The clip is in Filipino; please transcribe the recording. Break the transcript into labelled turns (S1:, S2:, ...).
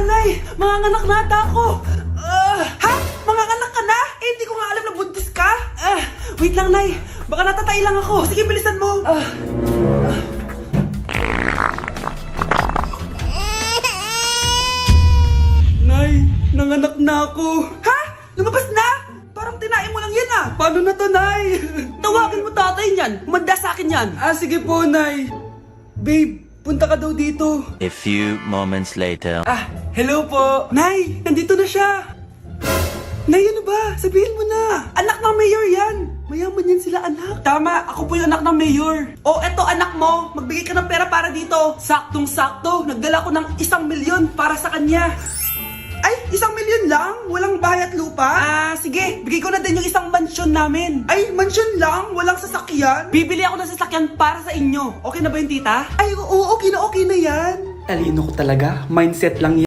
S1: Nay! Manganganak na ata ako! Ha? Manganganak ka na? Eh, hindi ko nga alam na buntis ka! Wait lang, Nay! Baka natatay lang ako! Sige, bilisan mo! Nay, nanganak na ako! Ha? Lumabas na? Parang tinain mo lang yan ah! Paano na to, Nay? Tawagin mo tatay niyan! Umanda sa akin yan! Sige po, Nay! Babe, punta ka daw dito!
S2: A few moments later.
S1: Hello po! Nay, nandito na siya! Nay, ano ba? Sabihin mo na! Anak ng mayor yan! Mayaman yan sila, anak. Tama, ako po yung anak ng mayor. Oh, eto anak mo, magbigay ka ng pera para dito. Saktong-sakto, nagdala ko ng 1,000,000 para sa kanya. Ay, 1,000,000 lang? Walang bahay at lupa? Sige, bigay ko na din yung isang mansyon namin. Ay, mansyon lang? Walang sasakyan? Bibili ako ng sasakyan para sa inyo. Okay na ba yun, tita? Ay, oo, okay na yan. Talino ko talaga. Mindset lang yan.